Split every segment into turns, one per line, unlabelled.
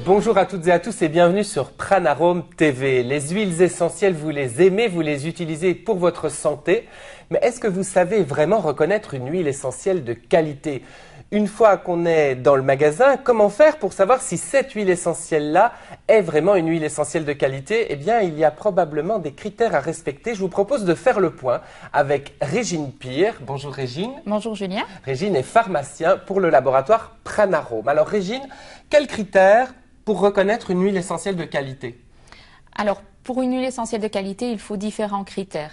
Bonjour à toutes et à tous et bienvenue sur Pranarome TV. Les huiles essentielles, vous les aimez, vous les utilisez pour votre santé. Mais est-ce que vous savez vraiment reconnaître une huile essentielle de qualité? Une fois qu'on est dans le magasin, comment faire pour savoir si cette huile essentielle-là est vraiment une huile essentielle de qualité? Eh bien, il y a probablement des critères à respecter. Je vous propose de faire le point avec Régine Pire. Bonjour Régine.
Bonjour Julien.
Régine est pharmacien pour le laboratoire Pranarome. Alors Régine, quels critères pour reconnaître une huile essentielle de qualité?
Alors, pour une huile essentielle de qualité, il faut différents critères.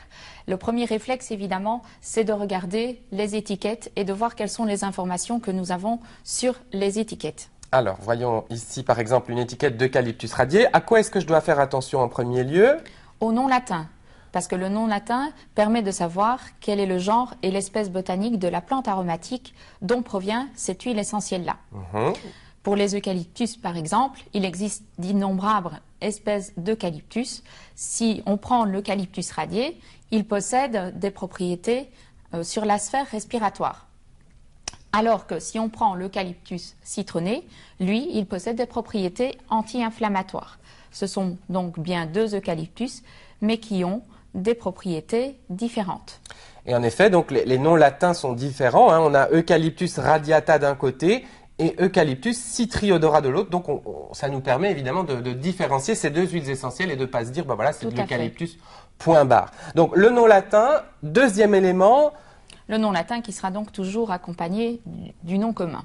Le premier réflexe, évidemment, c'est de regarder les étiquettes et de voir quelles sont les informations que nous avons sur les étiquettes.
Alors, voyons ici, par exemple, une étiquette d'eucalyptus radié. À quoi est-ce que je dois faire attention en premier lieu?
Au nom latin, parce que le nom latin permet de savoir quel est le genre et l'espèce botanique de la plante aromatique dont provient cette huile essentielle-là. Pour les eucalyptus, par exemple, il existe d'innombrables espèces d'eucalyptus. Si on prend l'eucalyptus radié, il possède des propriétés sur la sphère respiratoire. Alors que si on prend l'eucalyptus citronné, lui, il possède des propriétés anti-inflammatoires. Ce sont donc bien deux eucalyptus, mais qui ont des propriétés différentes.
Et en effet, donc les noms latins sont différents. On a Eucalyptus radiata d'un côté et Eucalyptus citriodora de l'autre. Donc ça nous permet évidemment de différencier ces deux huiles essentielles et de ne pas se dire, ben voilà, c'est de l'eucalyptus, point barre. Donc le nom latin, deuxième élément.
Le nom latin qui sera donc toujours accompagné du nom commun.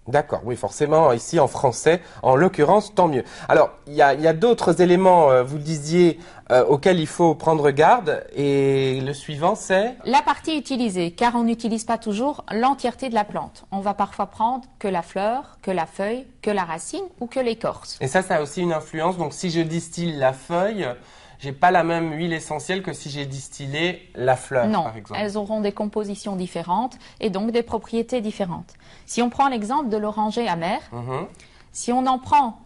D'accord, oui, forcément, ici en français, en l'occurrence, tant mieux. Alors, il y a d'autres éléments, vous le disiez, auxquels il faut prendre garde, et le suivant, c'est?
La partie utilisée, car on n'utilise pas toujours l'entièreté de la plante. On va parfois prendre que la fleur, que la feuille, que la racine ou que l'écorce.
Et ça a aussi une influence, donc si je distille la feuille, j'ai pas la même huile essentielle que si j'ai distillé la fleur, par exemple.
Non, elles auront des compositions différentes et donc des propriétés différentes. Si on prend l'exemple de l'oranger amer, si on en prend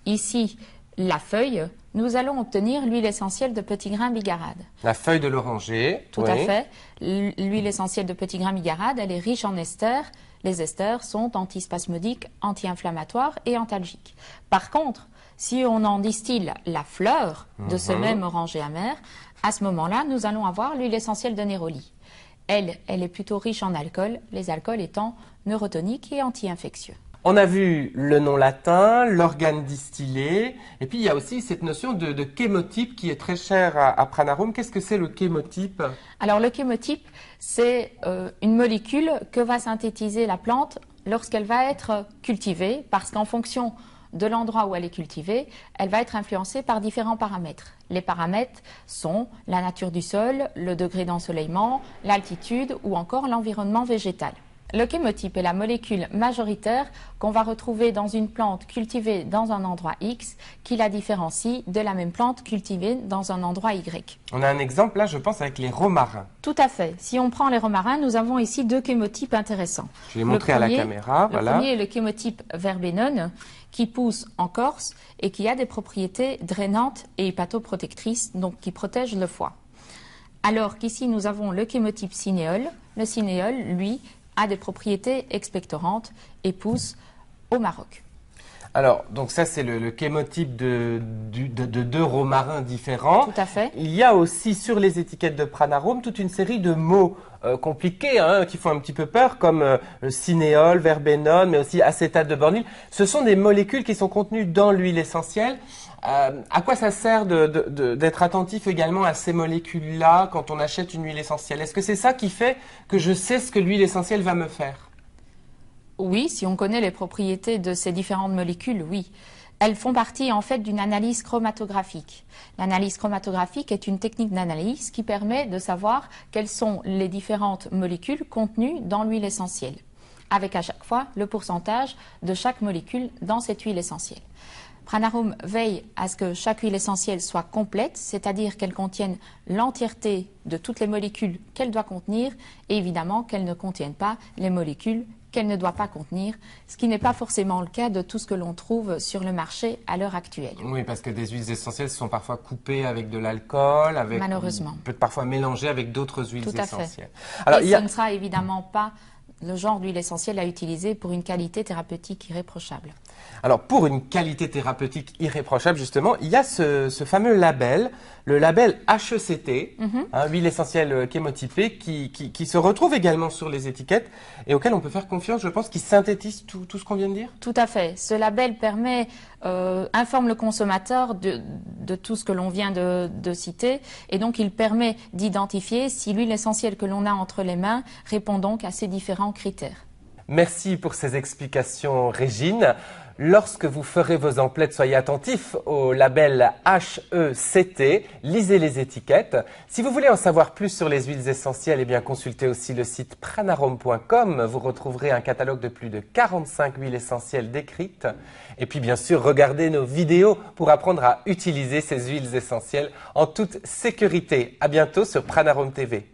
ici la feuille, nous allons obtenir l'huile essentielle de petit grain bigarade.
La feuille de l'oranger.
Tout à fait. L'huile essentielle de petit grain bigarade, elle est riche en esters. Les esters sont antispasmodiques, anti-inflammatoires et antalgiques. Par contre, si on en distille la fleur de ce même oranger amer, à ce moment-là, nous allons avoir l'huile essentielle de néroli. Elle est plutôt riche en alcool, les alcools étant neurotoniques et anti-infectieux.
On a vu le nom latin, l'organe distillé, et puis il y a aussi cette notion de chémotype qui est très chère à Pranarome. Qu'est-ce que c'est le chémotype?
Alors le chémotype, c'est une molécule que va synthétiser la plante lorsqu'elle va être cultivée, parce qu'en fonction de l'endroit où elle est cultivée, elle va être influencée par différents paramètres. Les paramètres sont la nature du sol, le degré d'ensoleillement, l'altitude ou encore l'environnement végétal. Le chémotype est la molécule majoritaire qu'on va retrouver dans une plante cultivée dans un endroit X qui la différencie de la même plante cultivée dans un endroit Y.
On a un exemple là, je pense, avec les romarins.
Tout à fait. Si on prend les romarins, nous avons ici deux chémotypes intéressants.
Je vais montrer à la caméra.
Le premier est le chémotype verbenone qui pousse en Corse et qui a des propriétés drainantes et hépatoprotectrices, donc qui protègent le foie. Alors qu'ici nous avons le chémotype cinéole. Le cinéole, lui, a des propriétés expectorantes et pousse au Maroc.
Alors, donc ça c'est le chémotype de deux romarins différents.
Tout à fait.
Il y a aussi sur les étiquettes de Pranarome toute une série de mots compliqués qui font un petit peu peur, comme cinéole, verbenone, mais aussi acétate de bornyle. Ce sont des molécules qui sont contenues dans l'huile essentielle. À quoi ça sert d'être attentif également à ces molécules-là quand on achète une huile essentielle? Est-ce que c'est ça qui fait que je sais ce que l'huile essentielle va me faire?
Oui, si on connaît les propriétés de ces différentes molécules, oui. Elles font partie en fait d'une analyse chromatographique. L'analyse chromatographique est une technique d'analyse qui permet de savoir quelles sont les différentes molécules contenues dans l'huile essentielle, avec à chaque fois le pourcentage de chaque molécule dans cette huile essentielle. Pranarome veille à ce que chaque huile essentielle soit complète, c'est-à-dire qu'elle contienne l'entièreté de toutes les molécules qu'elle doit contenir et évidemment qu'elle ne contienne pas les molécules qu'elle ne doit pas contenir, ce qui n'est pas forcément le cas de tout ce que l'on trouve sur le marché à l'heure actuelle.
Oui, parce que des huiles essentielles sont parfois coupées avec de l'alcool,
malheureusement,
peut-être parfois mélangées avec d'autres huiles essentielles.
Alors, et ce ne sera évidemment pas le genre d'huile essentielle à utiliser pour une qualité thérapeutique irréprochable.
Alors, pour une qualité thérapeutique irréprochable, justement, il y a ce fameux label, le label HECT, huile essentielle chémotypée, qui se retrouve également sur les étiquettes et auquel on peut faire confiance, je pense, qui synthétise tout ce qu'on vient de dire.
Tout à fait. Ce label informe le consommateur de tout ce que l'on vient de citer, et donc il permet d'identifier si l'huile essentielle que l'on a entre les mains répond donc à ces différents critères.
Merci pour ces explications, Régine. Lorsque vous ferez vos emplettes, soyez attentifs au label HECT, lisez les étiquettes. Si vous voulez en savoir plus sur les huiles essentielles, eh bien consultez aussi le site pranarome.com. Vous retrouverez un catalogue de plus de 45 huiles essentielles décrites. Et puis bien sûr, regardez nos vidéos pour apprendre à utiliser ces huiles essentielles en toute sécurité. À bientôt sur Pranarome TV.